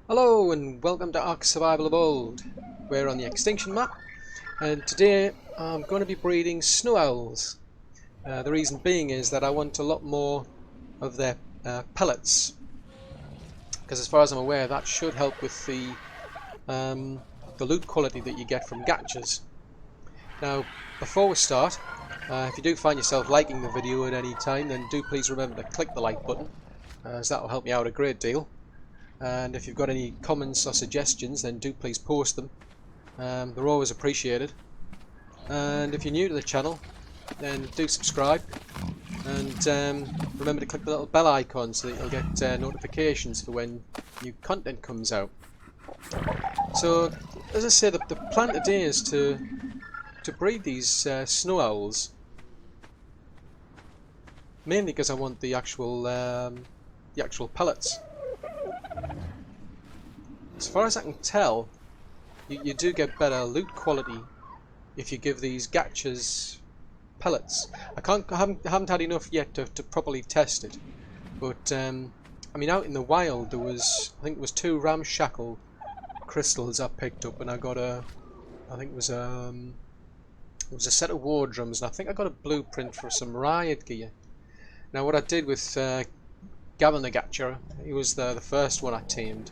Hello and welcome to ARK Survival Evolved. We're on the Extinction map and today I'm going to be breeding snow owls. The reason being is that I want a lot more of their pellets, because as far as I'm aware that should help with the loot quality that you get from gachas. Now before we start, if you do find yourself liking the video at any time, then do please remember to click the like button, as that will help me out a great deal. And if you've got any comments or suggestions, then do please post them. They're always appreciated. And if you're new to the channel, then do subscribe. And remember to click the little bell icon so that you'll get notifications for when new content comes out. So, as I say, the plan today is to breed these snow owls. Mainly because I want the actual pellets. As far as I can tell, you do get better loot quality if you give these gachas pellets. I haven't had enough yet to properly test it, but I mean, out in the wild there was, I think it was 2 ramshackle crystals I picked up, and I got I think it was a set of war drums, and I think I got a blueprint for some riot gear. Now what I did with Gavin the Gacha, he was the first one I tamed.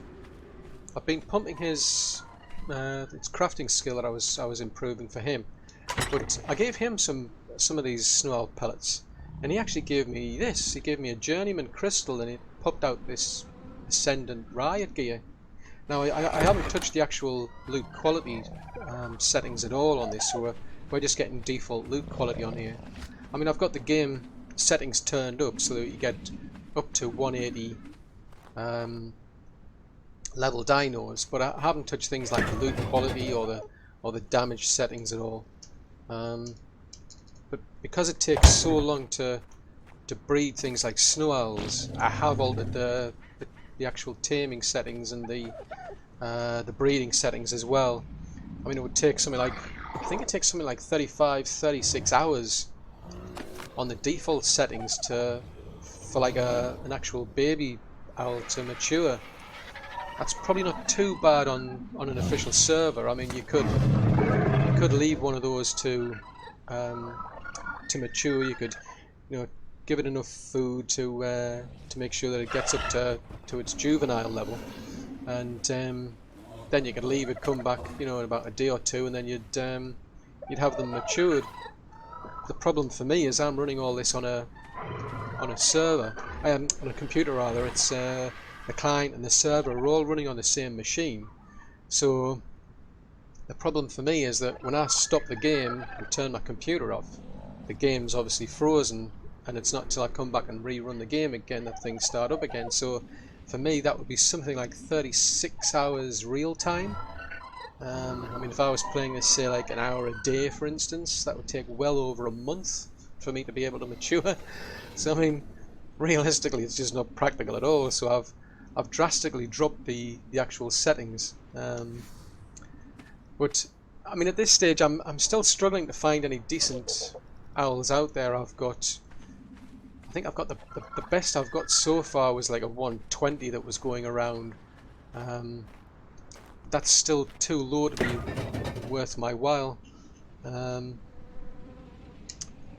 I've been pumping his crafting skill that I was improving for him, but I gave him some of these snow owl pellets, and he actually gave me this. He gave me a journeyman crystal, and it popped out this ascendant riot gear. Now I haven't touched the actual loot quality settings at all on this, so we're just getting default loot quality on here. I mean, I've got the game settings turned up so that you get up to 180 level dinos, but I haven't touched things like the loot quality or the damage settings at all. But because it takes so long to breed things like snow owls, I have altered the actual taming settings and the breeding settings as well. I mean, it would take something like, I think it takes something like 35-36 hours on the default settings for like an actual baby owl to mature. That's probably not too bad on an official server. I mean, you could leave one of those to mature. You could, give it enough food to make sure that it gets up to its juvenile level, and then you could leave it, come back, in about a day or two, and then you'd have them matured. The problem for me is I'm running all this on a server, on a computer rather. It's the client and the server are all running on the same machine. So the problem for me is that when I stop the game and turn my computer off, the game's obviously frozen, and it's not until I come back and rerun the game again that things start up again. So for me that would be something like 36 hours real time. I mean, if I was playing this, say, like an hour a day for instance, that would take well over a month for me to be able to mature. So I mean, realistically it's just not practical at all. So I've drastically dropped the actual settings, but I mean, at this stage I'm still struggling to find any decent owls out there. I think I've got the best I've got so far was like a 120 that was going around. That's still too low to be worth my while.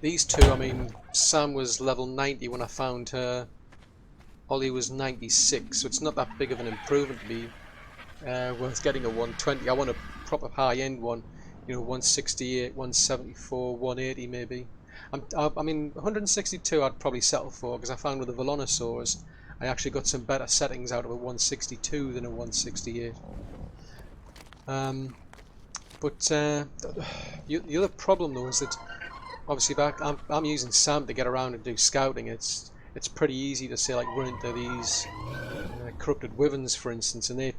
These two, I mean, Sam was level 90 when I found her. Ollie was 96, so it's not that big of an improvement to be worth getting a 120. I want a proper high-end one, 168, 174, 180 maybe. I mean, 162 I'd probably settle for, because I found with the Velonosaurs I actually got some better settings out of a 162 than a 168. But the other problem though is that obviously I'm using Sam to get around and do scouting. It's pretty easy to say, like, run into these corrupted wyverns for instance, and they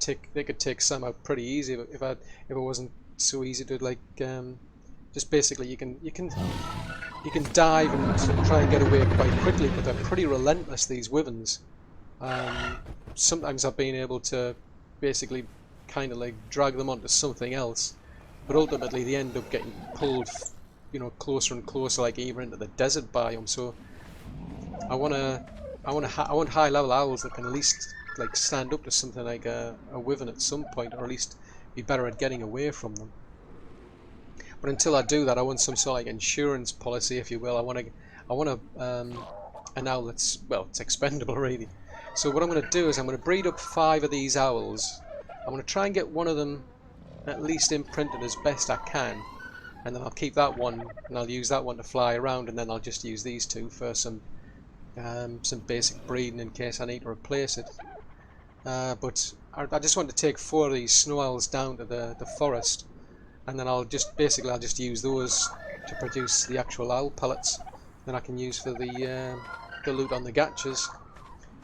could take Sam out pretty easy if it wasn't so easy to, like, just basically you can dive and try and get away quite quickly, but they're pretty relentless, these wyverns. Sometimes I've been able to basically kind of like drag them onto something else, but ultimately they end up getting pulled, closer and closer, like even into the desert biome. So I want high level owls that can at least like stand up to something like a wyvern at some point, or at least be better at getting away from them. But until I do that, I want some sort of like insurance policy, if you will. I want an owl that's, well, it's expendable really. So what I'm going to do is I'm going to breed up 5 of these owls. I'm going to try and get one of them at least imprinted as best I can, and then I'll keep that one and I'll use that one to fly around, and then I'll just use these 2 for some basic breeding in case I need to replace it. But I just want to take 4 of these snow owls down to the forest, and then I'll just use those to produce the actual owl pellets that I can use for the loot on the gatches.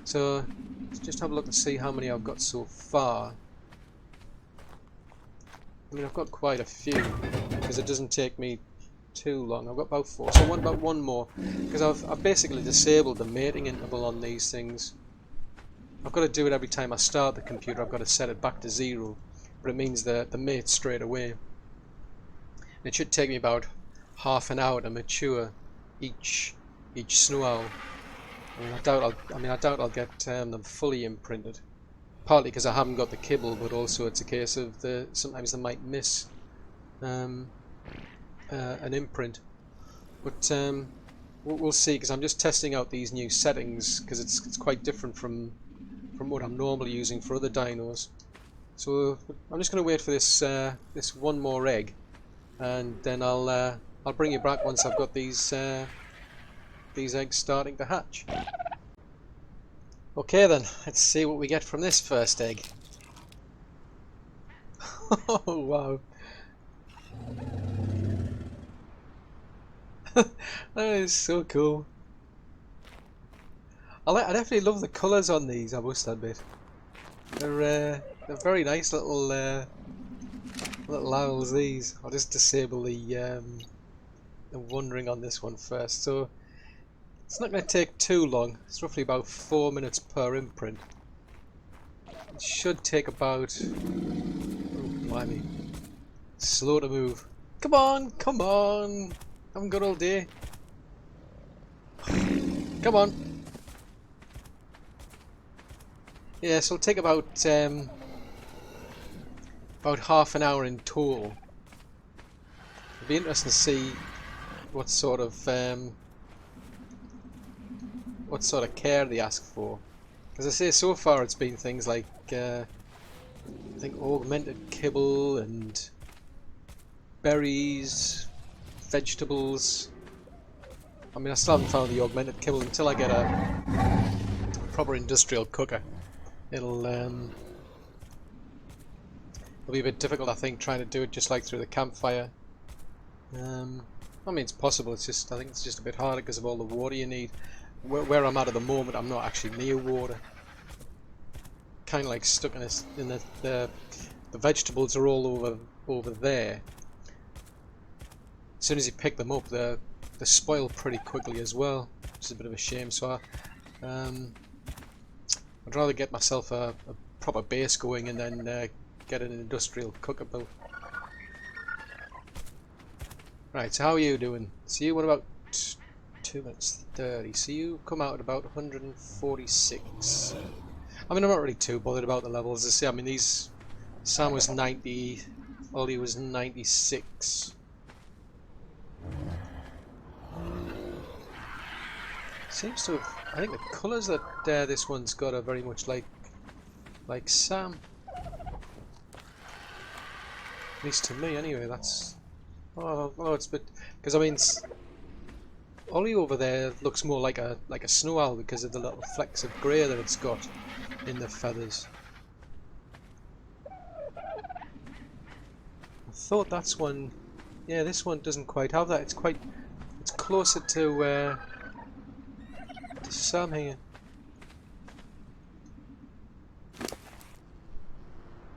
So let's just have a look and see how many I've got so far. I mean, I've got quite a few because it doesn't take me too long. I've got about 4, so I want about 1 more because I've basically disabled the mating interval on these things. I've got to do it every time I start the computer. I've got to set it back to 0, but it means the mate straight away. It should take me about half an hour to mature each snow owl. I doubt I'll get them fully imprinted. Partly because I haven't got the kibble, but also it's a case of sometimes they might miss an imprint. But we'll see, because I'm just testing out these new settings because it's quite different from what I'm normally using for other dinos. So I'm just going to wait for this 1 more egg, and then I'll bring you back once I've got these eggs starting to hatch. Okay then, let's see what we get from this first egg. Oh wow. That is so cool. I definitely love the colours on these, I must admit. They're very nice little owls, these. I'll just disable the wandering on this one first. So it's not going to take too long. It's roughly about 4 minutes per imprint. It should take about... oh, blimey. Slow to move. Come on, come on! I haven't got all day. Come on! Yeah, so it'll take about half an hour in total. It'll be interesting to see what sort of care they ask for. As I say, so far it's been things like I think augmented kibble and berries, vegetables. I mean, I still haven't found the augmented kibble. Until I get a proper industrial cooker, it'll be a bit difficult, I think, trying to do it just like through the campfire. I mean, it's possible. It's just, I think it's just a bit harder because of all the water you need. Where I'm at the moment, I'm not actually near water. Kind of like stuck in the vegetables are all over there. As soon as you pick them up, they spoil pretty quickly as well, which is a bit of a shame. So I'd rather get myself a proper base going and then get an industrial cooker built. Right, so how are you doing? So you went about 2 minutes 30, so you come out at about 146. I mean, I'm not really too bothered about the levels. As I say, I mean, Sam was 90, Ollie was 96. Seems to have, I think the colours that this one's got are very much like Sam. At least to me, anyway. That's it's a bit, because I mean, Ollie over there looks more like a snow owl because of the little flecks of grey that it's got in the feathers. I thought that's one. Yeah, this one doesn't quite have that. It's closer to Sam here.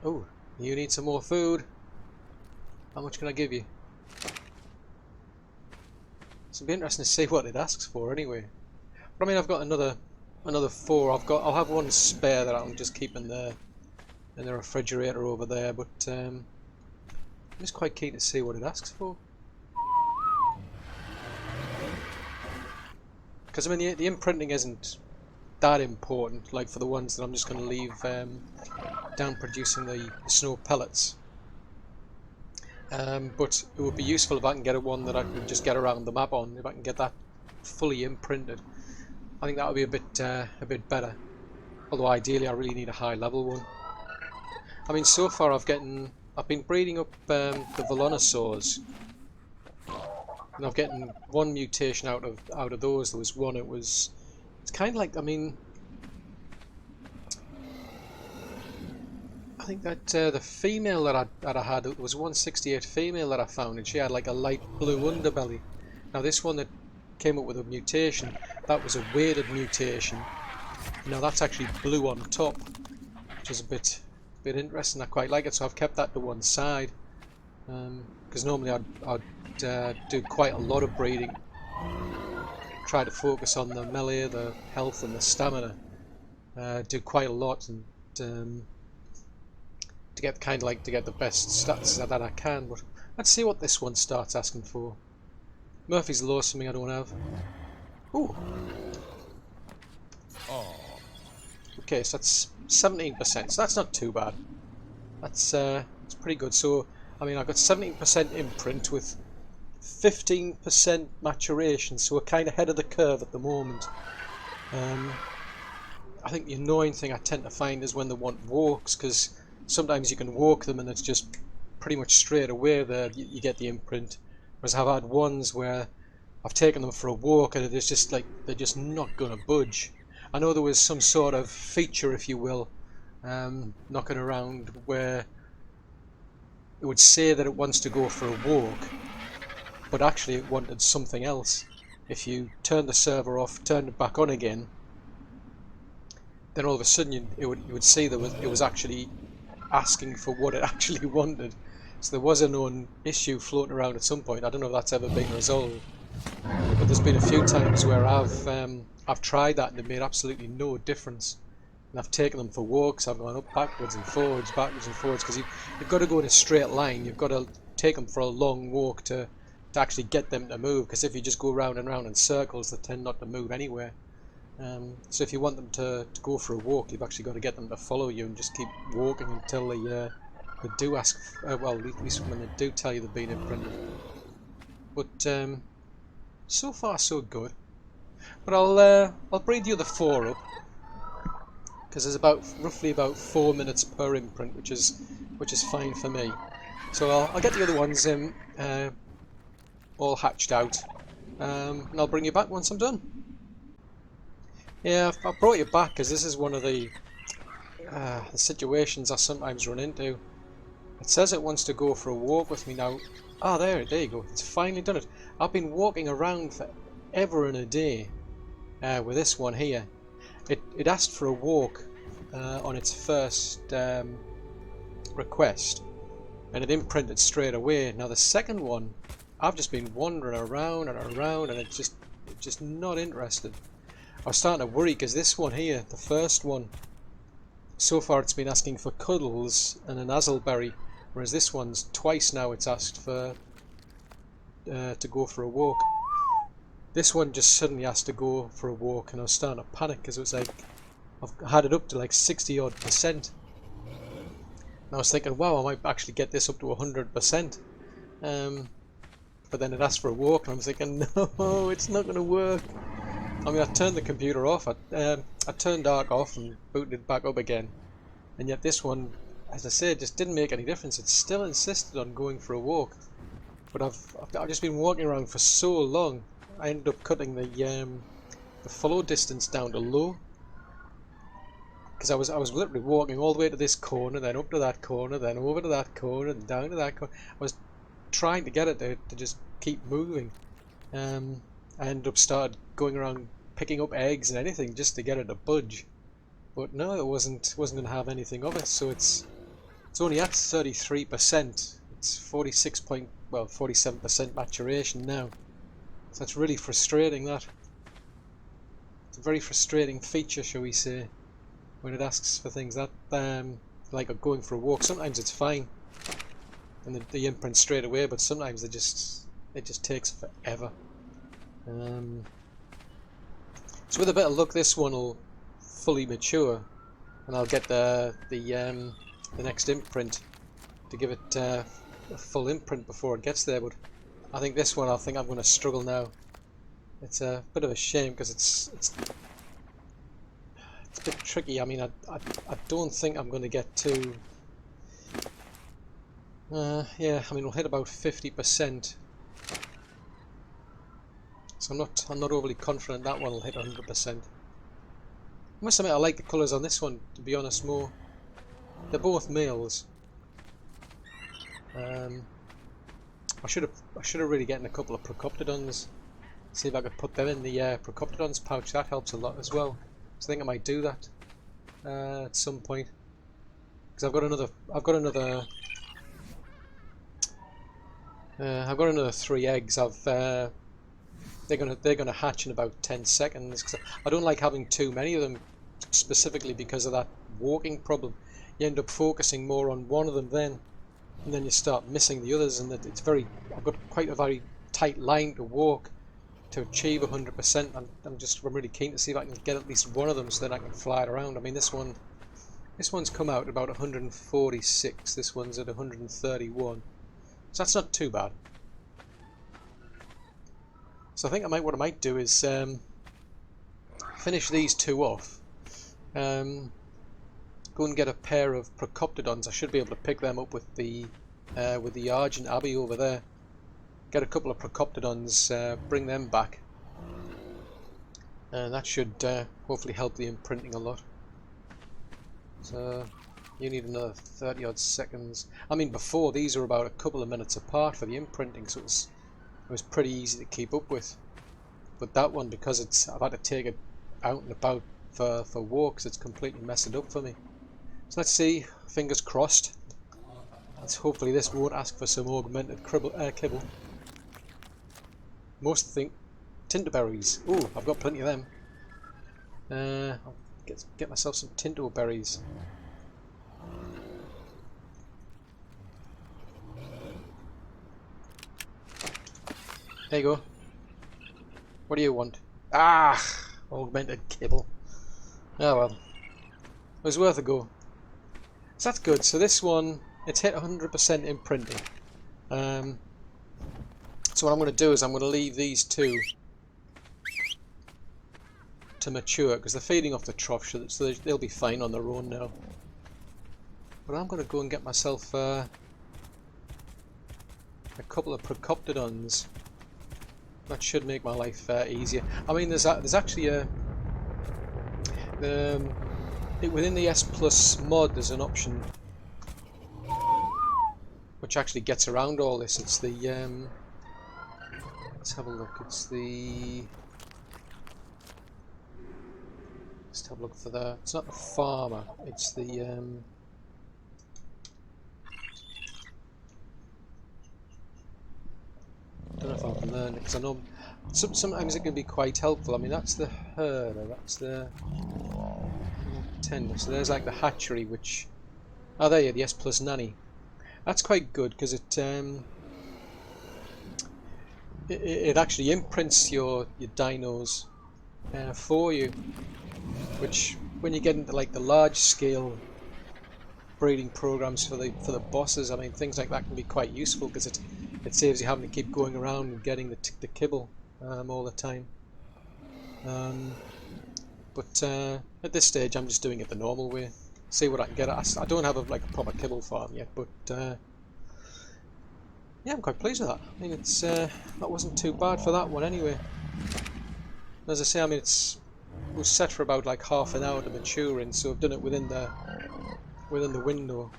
Oh, you need some more food. How much can I give you? It'll be interesting to see what it asks for anyway. But I mean, I've got another 4. I'll have 1 spare that I'll just keep in the refrigerator over there. But I'm just quite keen to see what it asks for. Because I mean, the imprinting isn't that important, like for the ones that I'm just going to leave down producing the snow pellets. But it would be useful if I can get one that I can just get around the map on, if I can get that fully imprinted. I think that would be a bit better. Although ideally I really need a high level one. I mean, so far I've been breeding up the Velonosaurs, and I've getting one mutation out of those. There was one. It's kind of like, I mean, I think that the female that I had, it was 168 female that I found, and she had like a light blue underbelly. Now this one that came up with a mutation, that was a weighted mutation. Now that's actually blue on top, which is a bit interesting. I quite like it, so I've kept that to one side, because normally I'd do quite a lot of breeding, try to focus on the melee, the health and the stamina, do quite a lot, and to get the best stats that I can. But let's see what this one starts asking for. Murphy's Law, something I don't have. Ooh. Okay, so that's 17%, so that's not too bad. That's it's pretty good. So I mean, I've got 17% imprint with 15% maturation, so we're kind of ahead of the curve at the moment. I think the annoying thing I tend to find is when they want walks, because sometimes you can walk them and it's just pretty much straight away there you get the imprint. Whereas I've had ones where I've taken them for a walk and it's just like they're just not going to budge. I know there was some sort of feature, if you will, knocking around where it would say that it wants to go for a walk, but actually it wanted something else. If you turn the server off, turn it back on again, then all of a sudden you would see that it was actually asking for what it actually wanted. So there was a known issue floating around at some point. I don't know if that's ever been resolved, but there's been a few times where I've tried that and it made absolutely no difference. And I've taken them for walks. I've gone up backwards and forwards, because you've got to go in a straight line. You've got to take them for a long walk to actually get them to move, because if you just go round and round in circles, they tend not to move anywhere. So if you want them to go for a walk, you've actually got to get them to follow you and just keep walking until they do ask, well, at least when they do tell you they've been imprinted. But so far so good. But I'll breed the other 4 up, because there's roughly about 4 minutes per imprint, which is fine for me. So I'll get the other ones all hatched out, and I'll bring you back once I'm done. Yeah, I brought you back because this is one of the situations I sometimes run into. It says it wants to go for a walk with me now. Ah, there you go. It's finally done it. I've been walking around for ever and a day with this one here. It asked for a walk on its first request, and it imprinted straight away. Now the second one, I've just been wandering around and around, and it's just not interested. I was starting to worry because this one here, the first one, so far it's been asking for cuddles and an azelberry, whereas this one's twice now it's asked for to go for a walk. This one just suddenly asked to go for a walk, and I was starting to panic because it was like I've had it up to like 60 odd %. And I was thinking, wow, I might actually get this up to 100%. But then it asked for a walk, and I was thinking, no, it's not going to work. I mean, I turned the computer off. I turned ARK off and booted it back up again, and yet this one, as I said, just didn't make any difference. It still insisted on going for a walk. But I've just been walking around for so long. I ended up cutting the follow distance down to low, because I was literally walking all the way to this corner, then up to that corner, then over to that corner, and down to that corner. I was trying to get it to just keep moving. I ended up started going around picking up eggs and anything just to get it to budge, but no, it wasn't going to have anything of it. So it's only at 33%. It's 47% maturation now. So that's really frustrating. That it's a very frustrating feature, shall we say, when it asks for things that like going for a walk. Sometimes it's fine and the imprint straight away, but sometimes it just takes forever. So with a bit of luck, this one will fully mature, and I'll get the next imprint to give it a full imprint before it gets there. But I think this one, I think I'm going to struggle now. It's a bit of a shame because it's a bit tricky. I mean, I don't think I'm going to get to. Yeah, I mean, we'll hit about 50%. So I'm not overly confident that one will hit 100%. I must admit, I like the colours on this one, to be honest, more. They're both males. I should have really gotten a couple of Procoptodons. See if I could put them in the Procoptodons pouch. That helps a lot as well. So I think I might do that at some point. Because I've got another 3 eggs. They're gonna hatch in about 10 seconds. Cause I don't like having too many of them, specifically because of that walking problem. You end up focusing more on one of them then, and then you start missing the others. And I've got quite a very tight line to walk to achieve 100%. I'm really keen to see if I can get at least one of them so that I can fly it around. I mean, this one's come out at about 146. This one's at 131. So that's not too bad. So I think what I might do is finish these 2 off. Go and get a pair of Procoptodons. I should be able to pick them up with the Argent Abbey over there. Get a couple of Procoptodons, bring them back, and that should hopefully help the imprinting a lot. So you need another 30 odd seconds. I mean, before these were about a couple of minutes apart for the imprinting, so it was pretty easy to keep up with. But that one, because I've had to take it out and about for walks, it's completely messed it up for me. So let's see, fingers crossed. Hopefully this won't ask for some augmented kibble. Most think Tintoberries. Ooh, I've got plenty of them. I'll get myself some Tintoberries. There you go. What do you want? Ah! Augmented kibble. Oh well. It was worth a go. So that's good. So this one, it's hit 100% imprinting. So what I'm going to do is I'm going to leave these 2 to mature, because they're feeding off the trough, so they'll be fine on their own now. But I'm going to go and get myself a couple of Procoptodons. That should make my life easier. I mean, there's actually within the S Plus mod, there's an option which actually gets around all this. It's the let's have a look. Let's have a look for the. It's not the farmer. It's the. I don't know if I've learned it, because I know sometimes it can be quite helpful. I mean, that's the herder. That's the tender. So there's like the hatchery, which. Oh, there you go. The S Plus nanny. That's quite good because it actually imprints your dinos for you, which when you get into like the large scale breeding programs for the bosses, I mean, things like that can be quite useful because it saves you having to keep going around and getting the kibble all the time. But at this stage I'm just doing it the normal way, see what I can get. I don't have a proper kibble farm yet, but yeah, I'm quite pleased with that. I mean, it's that wasn't too bad for that one anyway. As I say, I mean, it was set for about like half an hour to mature in, so I've done it within the window.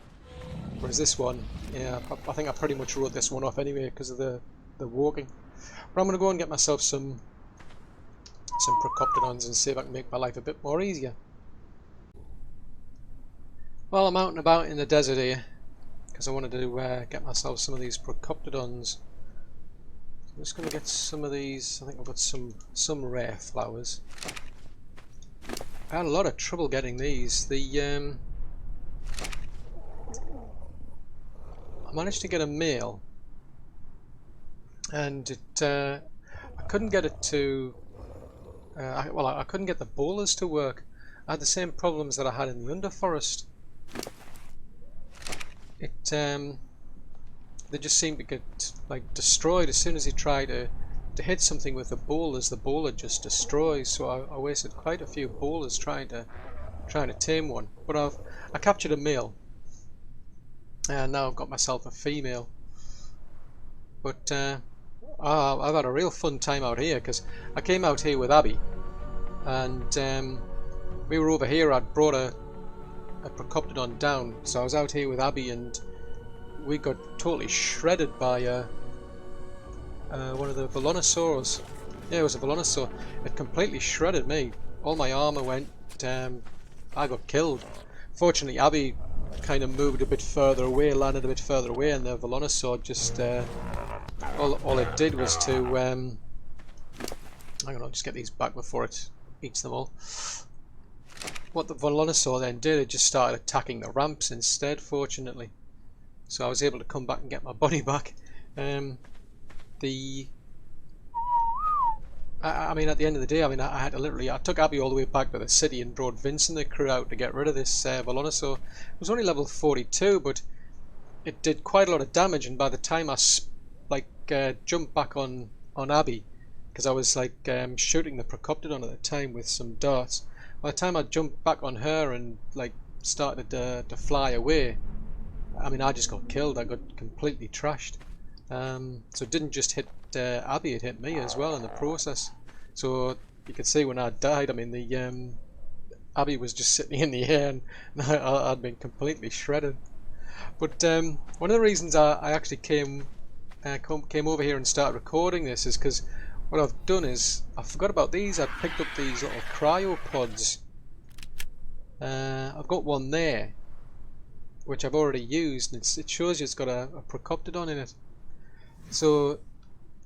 Whereas this one, yeah, I think I pretty much wrote this one off anyway because of the walking. But I'm going to go and get myself some Procoptodons and see if I can make my life a bit more easier. Well, I'm out and about in the desert here because I wanted to get myself some of these Procoptodons. I'm just going to get some of these. I think I've got some rare flowers. I had a lot of trouble getting these. I managed to get a male, and I couldn't get it to. I couldn't get the bowlers to work. I had the same problems that I had in the underforest. They just seemed to get like destroyed as soon as you try to hit something with the boulders. The boulder just destroys. So I wasted quite a few boulders trying to tame one. But I captured a male, and now I've got myself a female. But I've had a real fun time out here, because I came out here with Abby, and we were over here. I'd brought a Procoptodon down, so I was out here with Abby, and we got totally shredded by one of the Velonosaurs. Yeah, it was a Velonosaur. It completely shredded me. All my armor went. I got killed. Fortunately, Abby kind of moved a bit further away, landed a bit further away, and the Velonosaur just all it did was to hang on, I'll just get these back before it eats them all. What the Velonosaur then did, it just started attacking the ramps instead, fortunately. So I was able to come back and get my body back. I mean, at the end of the day, I mean, I had to literally, I took Abby all the way back to the city and brought Vince and the crew out to get rid of this Velonosaur. It was only level 42, but it did quite a lot of damage, and by the time I jumped back on Abby, because I was like shooting the Procoptodon at the time with some darts, by the time I jumped back on her and like started to fly away, I mean, I just got killed. I got completely trashed. So it didn't just hit Abby, it hit me as well in the process. So you could see when I died, I mean, the Abby was just sitting in the air, and I'd been completely shredded. But one of the reasons I actually came over here and started recording this is because what I've done is, I forgot about these. I picked up these little Cryopods. I've got one there, which I've already used, and it shows you it's got a Procoptodon in it. So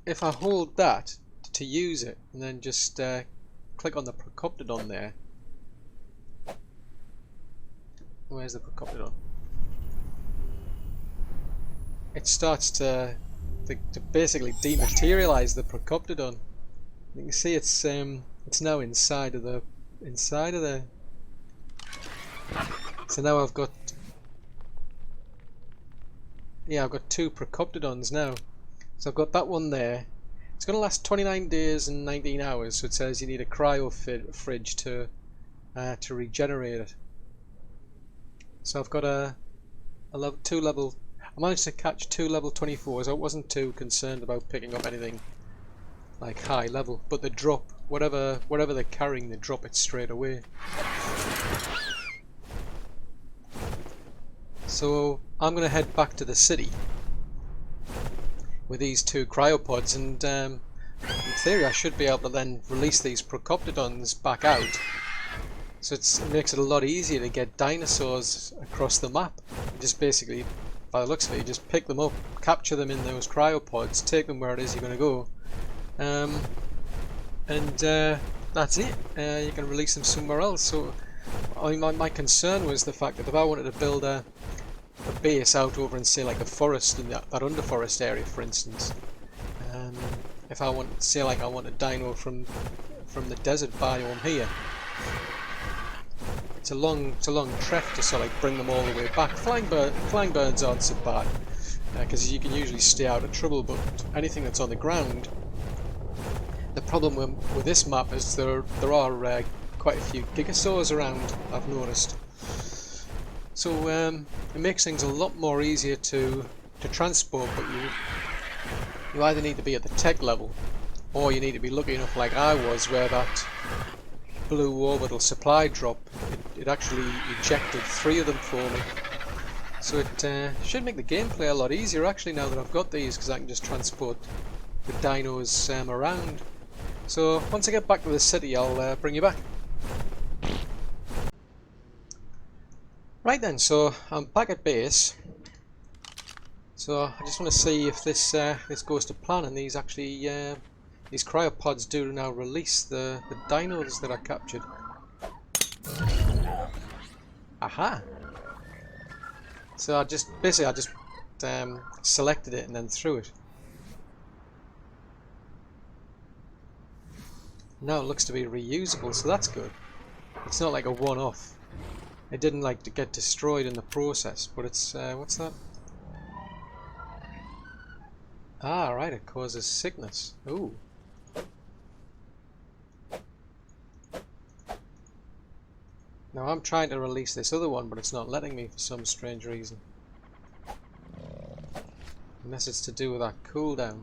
if I hold that to use it, and then just click on the Procoptodon there. Where's the Procoptodon? It starts to basically dematerialize the Procoptodon. You can see it's now inside of the So now I've got two Procoptodons now. So I've got that one there. It's going to last 29 days and 19 hours. So it says you need a cryo fridge to regenerate it. So I've got I managed to catch 2 level 24s. I wasn't too concerned about picking up anything like high level, but the drop, whatever they're carrying, they drop it straight away. So I'm going to head back to the city with these 2 Cryopods, and in theory I should be able to then release these Procoptodons back out. So it makes it a lot easier to get dinosaurs across the map. Just basically, by the looks of it, you just pick them up, capture them in those Cryopods, take them where it is you're going to go, and that's it. You can release them somewhere else. So I mean, my concern was the fact that if I wanted to build a base out over in, say, like a forest, in that underforest area, for instance, if I want, say, like I want a dino from the desert biome here, it's a long trek to sort of like bring them all the way back. Flying birds aren't so bad, because you can usually stay out of trouble, but anything that's on the ground, the problem with this map is there are quite a few gigasaurs around, I've noticed. So it makes things a lot more easier to transport, but you either need to be at the tech level, or you need to be lucky enough, like I was, where that blue orbital supply drop, it actually ejected 3 of them for me. So it should make the gameplay a lot easier actually now that I've got these, because I can just transport the dinos around. So once I get back to the city, I'll bring you back. Right then, so I'm back at base. So I just want to see if this goes to plan, and these actually these Cryopods do now release the dinos that I captured. Aha! So I just selected it and then threw it. Now it looks to be reusable, so that's good. It's not like a one-off. It didn't like to get destroyed in the process, but it's what's that? Ah, right, it causes sickness. Ooh. Now I'm trying to release this other one, but it's not letting me for some strange reason. Unless it's to do with that cooldown.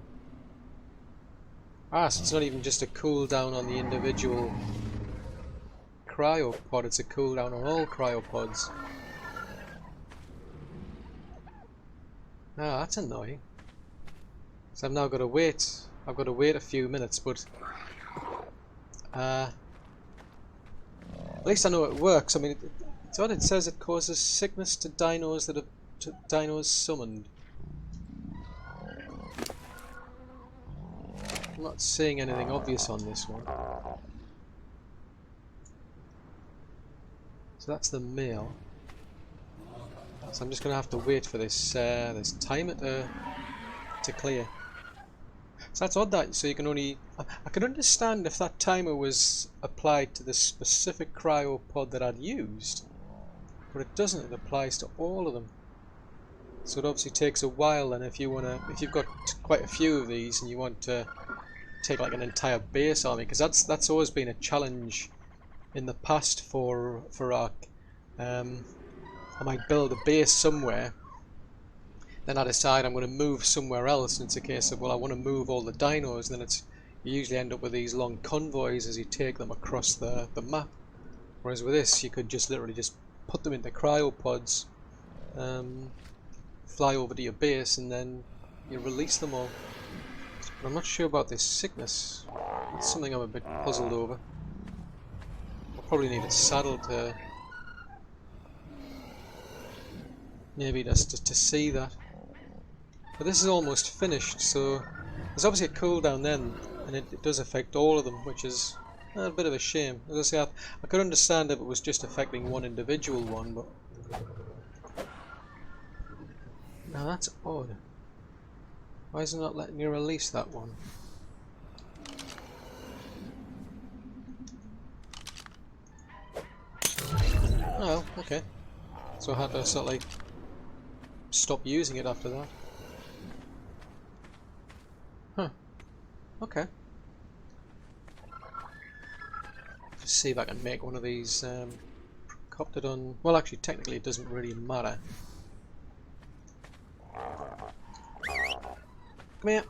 Ah, so it's not even just a cooldown on the individual cryopod, it's a cooldown on all cryopods. Ah, that's annoying. So I've now got to wait. I've got to wait a few minutes, but at least I know it works. I mean, it's odd. It says it causes sickness to dinos that are dinos summoned. I'm not seeing anything obvious on this one. So that's the male. So I'm just going to have to wait for this this timer to clear. So that's odd that so you can only. I could understand if that timer was applied to the specific cryopod that I'd used, but it doesn't. It applies to all of them. So it obviously takes a while. And if you've got quite a few of these and you want to take like an entire base army, because that's always been a challenge in the past for ARK. I might build a base somewhere, then I decide I'm going to move somewhere else, and it's a case of, well, I want to move all the dinos, and then you usually end up with these long convoys as you take them across the map. Whereas with this, you could just literally just put them into cryopods, fly over to your base, and then you release them all. But I'm not sure about this sickness. It's something I'm a bit puzzled over. I'll probably need a saddle to maybe just to see that. But this is almost finished, so there's obviously a cooldown then, and it does affect all of them, which is a bit of a shame. As I say, I could understand if it was just affecting one individual one, but now that's odd. Why is it not letting you release that one? Oh, okay. So I had to sort of like stop using it after that. Huh. Okay. Just see if I can make one of these Procoptodon. Well, actually, technically, it doesn't really matter. Come here.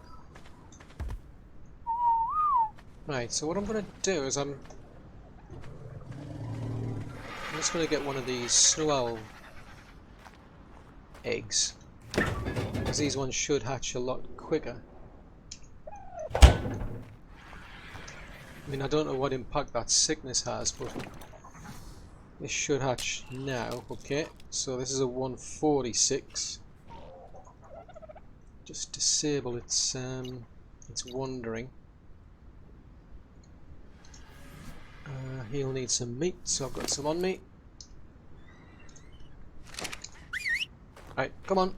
Right. So what I'm going to do is I'm just going to get one of these snow owl eggs, because these ones should hatch a lot quicker. I mean, I don't know what impact that sickness has, but this should hatch now. Okay, so this is a 146. Just disable its wandering. He'll need some meat, so I've got some on me. Right, come on.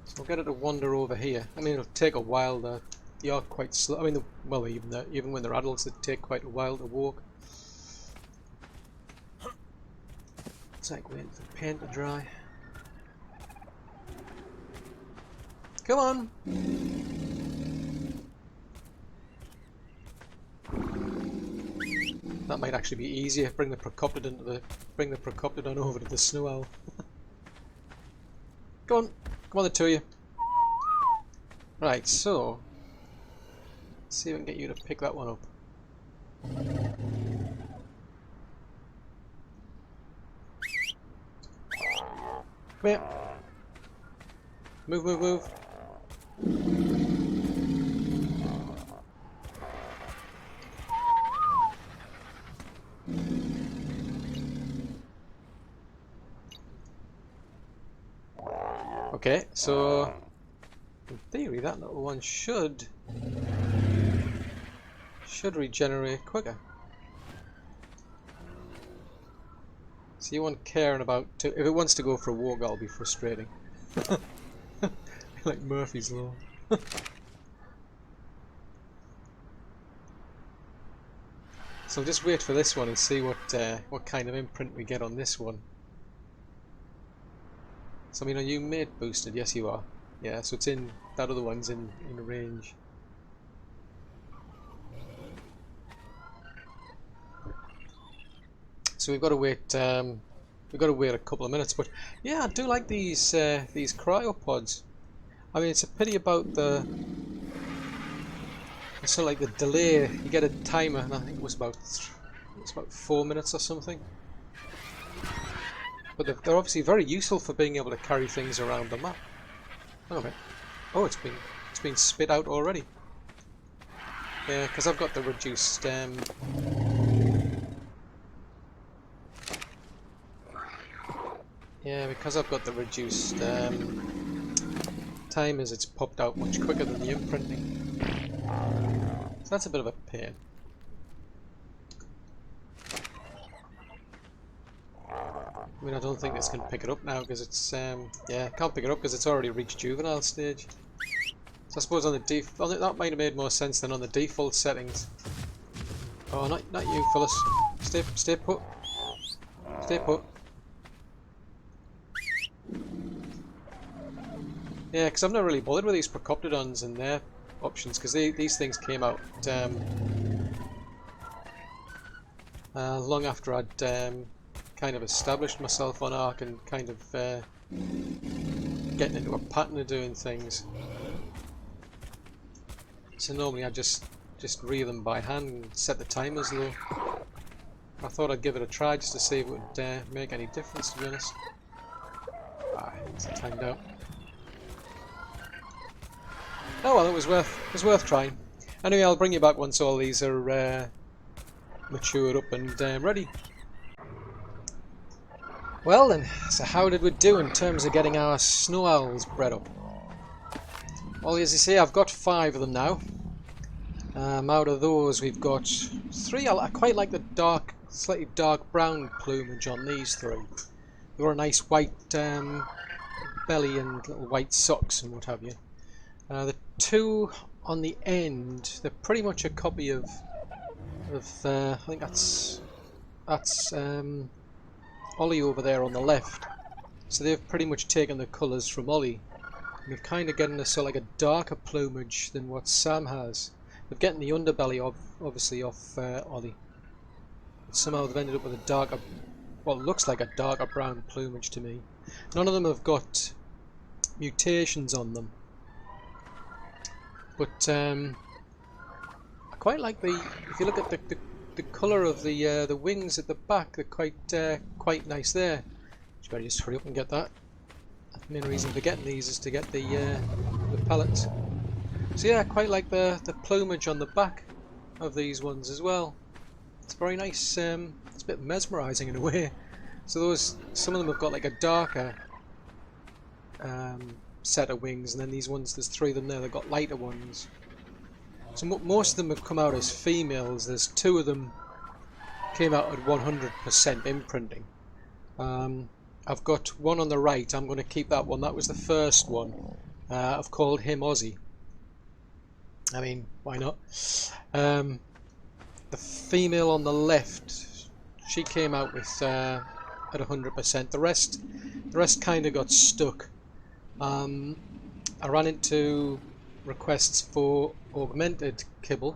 So we'll get it to wander over here. I mean, it'll take a while. They are quite slow. I mean, well, even when they're adults, they take quite a while to walk. It's like waiting for the paint to dry. Come on! That might actually be easier. Bring the Procoptodon over to the snow owl. Go on, come on, the two of you. Right, so let's see if we can get you to pick that one up. Come here. Move, move, move. Okay, so in theory that little one should regenerate quicker. So you want caring about if it wants to go for a walk, that'll be frustrating. Like Murphy's Law. So I'll just wait for this one and see what kind of imprint we get on this one. So I mean, are you mate boosted? Yes, you are. Yeah, so it's in, that other one's in range. So we've got to wait. We've got to wait a couple of minutes. But yeah, I do like these cryopods. I mean, it's a pity about the sort of like the delay. You get a timer, and I think it was about 4 minutes or something. But they're obviously very useful for being able to carry things around the map. Okay. Oh, it's been spit out already. Yeah, because I've got the reduced. Yeah, because I've got the reduced timers, it's popped out much quicker than the imprinting. So that's a bit of a pain. I mean, I don't think this can pick it up now because it's yeah, can't pick it up because it's already reached juvenile stage. So I suppose on the default, that might have made more sense than on the default settings. Oh, not you, Phyllis. Stay put. Stay put. Yeah, because I'm not really bothered with these Procoptodons and their options because these things came out long after I'd kind of established myself on ARK and kind of getting into a pattern of doing things. So normally I just rear them by hand and set the timers low. I thought I'd give it a try just to see if it would make any difference, to be honest. Ah, it's timed out. Oh well, it was worth trying. Anyway, I'll bring you back once all these are matured up and ready. Well then, so how did we do in terms of getting our snow owls bred up? Well, as you see, I've got 5 of them now. Out of those, we've got 3. I quite like the slightly dark brown plumage on these 3. They've got a nice white belly and little white socks and what have you. The 2 on the end, they're pretty much a copy of I think that's Ollie over there on the left. So they've pretty much taken the colours from Ollie. And they're kind of getting a sort of like a darker plumage than what Sam has. They're getting the underbelly obviously off Ollie. But somehow they've ended up with a darker, well, it looks like a darker brown plumage to me. None of them have got mutations on them. But I quite like if you look at the colour of the wings at the back, they're quite nice there. Just better just hurry up and get that. The main reason for getting these is to get the pellets. So yeah, I quite like the plumage on the back of these ones as well. It's very nice. It's a bit mesmerising in a way. So some of them have got like a darker set of wings, and then these ones, there's 3 of them there, they've got lighter ones. So most of them have come out as females. There's 2 of them came out at 100% imprinting. I've got one on the right. I'm going to keep that one. That was the first one. I've called him Aussie. I mean, why not? The female on the left, she came out with at 100%. The rest kind of got stuck. I ran into requests for augmented kibble.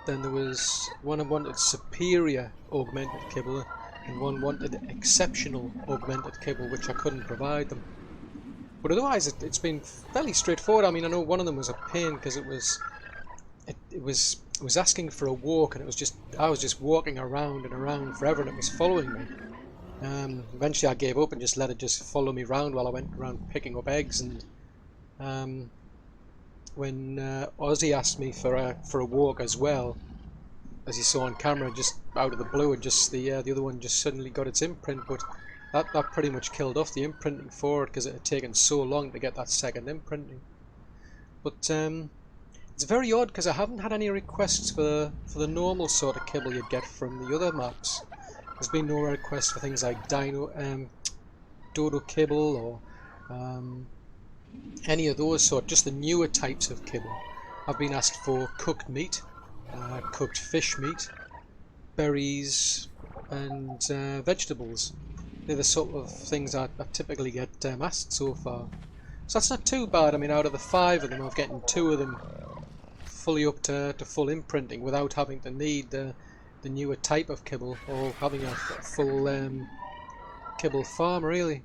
Then there was one wanted superior augmented kibble, and one wanted exceptional augmented kibble, which I couldn't provide them. But otherwise, it's been fairly straightforward. I mean, I know one of them was a pain because it was asking for a walk, and I was just walking around and around forever, and it was following me. Eventually I gave up and just let it just follow me around while I went around picking up eggs. And when Ozzy asked me for a walk as well, as you saw on camera, just out of the blue, and just the other one just suddenly got its imprint. But that pretty much killed off the imprinting for it because it had taken so long to get that second imprinting. But it's very odd because I haven't had any requests for the normal sort of kibble you'd get from the other maps. There's been no requests for things like dodo kibble or any of those sort, just the newer types of kibble. I've been asked for cooked meat, cooked fish meat, berries and vegetables. They're the sort of things I typically get asked so far. So that's not too bad. I mean, out of the 5 of them, I've getting 2 of them fully up to full imprinting without having to need the newer type of kibble or having a full kibble farm, really.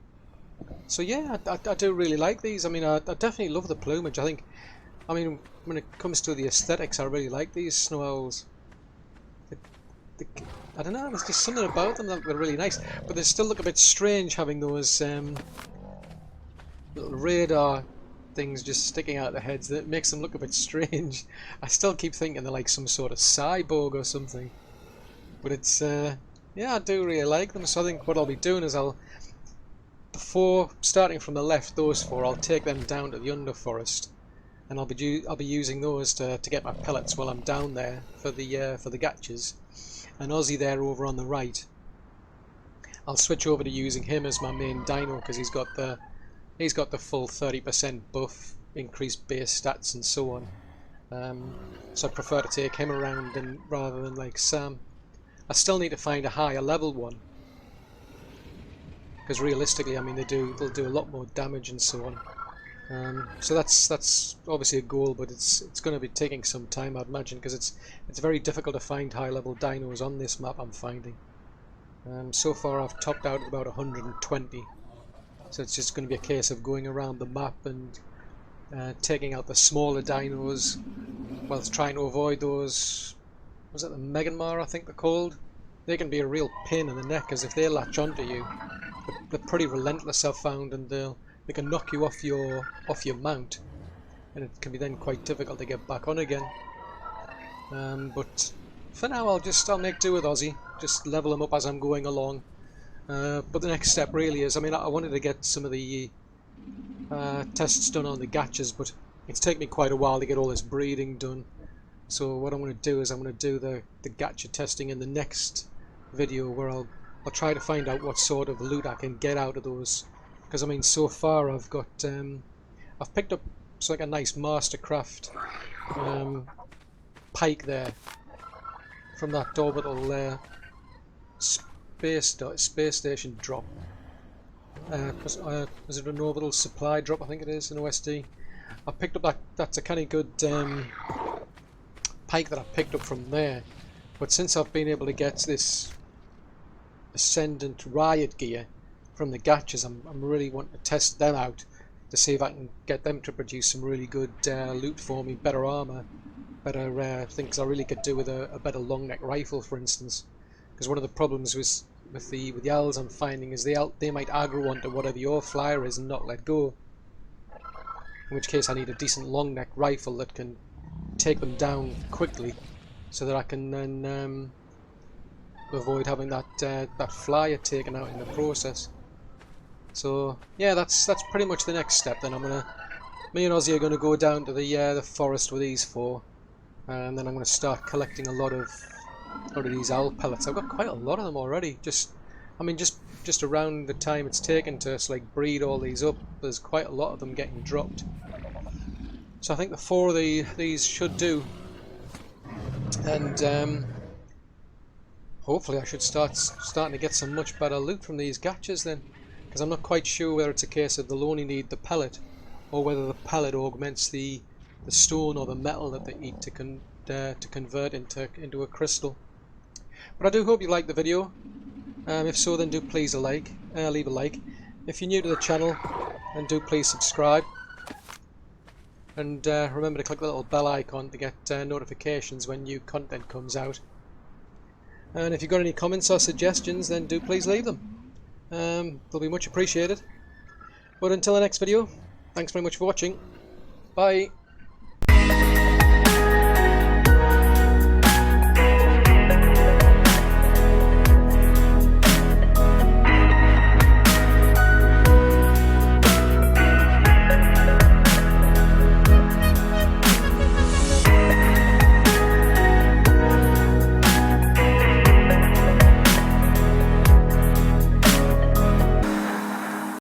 So yeah, I do really like these. I mean, I definitely love the plumage. I mean, when it comes to the aesthetics, I really like these snow owls. I don't know, there's just something about them that are really nice, but they still look a bit strange having those little radar things just sticking out of their heads. That makes them look a bit strange. I still keep thinking they're like some sort of cyborg or something. But it's, yeah, I do really like them, so I think what I'll be doing is before starting from the left, those 4, I'll take them down to the underforest. And I'll be using those to get my pellets while I'm down there for the gatches. And Ozzy there over on the right, I'll switch over to using him as my main dino because he's got the full 30% buff, increased base stats and so on. So I prefer to take him around rather than like Sam. I still need to find a higher level one because realistically, I mean, they'll do a lot more damage and so on. So that's obviously a goal, but it's going to be taking some time, I'd imagine, because it's very difficult to find high-level dinos on this map. I'm finding. So far, I've topped out at about 120, so it's just going to be a case of going around the map and taking out the smaller dinos, whilst trying to avoid those. Was it the Meganmar, I think they're called? They can be a real pain in the neck, as if they latch onto you. They're pretty relentless, I've found, and they can knock you off your mount, and it can be then quite difficult to get back on again. But for now, I'll make do with Ozzy, just level him up as I'm going along. But the next step really is, I mean, I wanted to get some of the tests done on the gatches, but it's taken me quite a while to get all this breeding done. So what I'm going to do is I'm going to do the gacha testing in the next video, where I'll try to find out what sort of loot I can get out of those. Because I mean, so far I've got I've picked up like a nice Mastercraft pike there from that orbital space station drop. Was it an orbital supply drop? I think it is, an OSD. I picked up that's a kind of good pike that I picked up from there. But since I've been able to get this Ascendant Riot gear from the gatches, I'm really wanting to test them out to see if I can get them to produce some really good loot for me, better armor, better things I really could do with a better long neck rifle, for instance. Because one of the problems with the owls I'm finding is they might aggro onto whatever your flyer is and not let go. In which case I need a decent long neck rifle that can take them down quickly, so that I can then avoid having that flyer taken out in the process. So yeah, that's pretty much the next step. Then me and Ozzy are going to go down to the forest with these 4, and then I'm going to start collecting a lot of these owl pellets. I've got quite a lot of them already. Just around the time it's taken to like breed all these up, there's quite a lot of them getting dropped. So I think the 4 of these should do, and hopefully I should starting to get some much better loot from these gatches then, because I'm not quite sure whether it's a case of they'll only need the pellet, or whether the pellet augments the stone or the metal that they eat to convert into a crystal. But I do hope you liked the video. If so, then do please leave a like. If you're new to the channel, then do please subscribe. And remember to click the little bell icon to get notifications when new content comes out. And if you've got any comments or suggestions, then do please leave them. They'll be much appreciated. But until the next video, thanks very much for watching. Bye.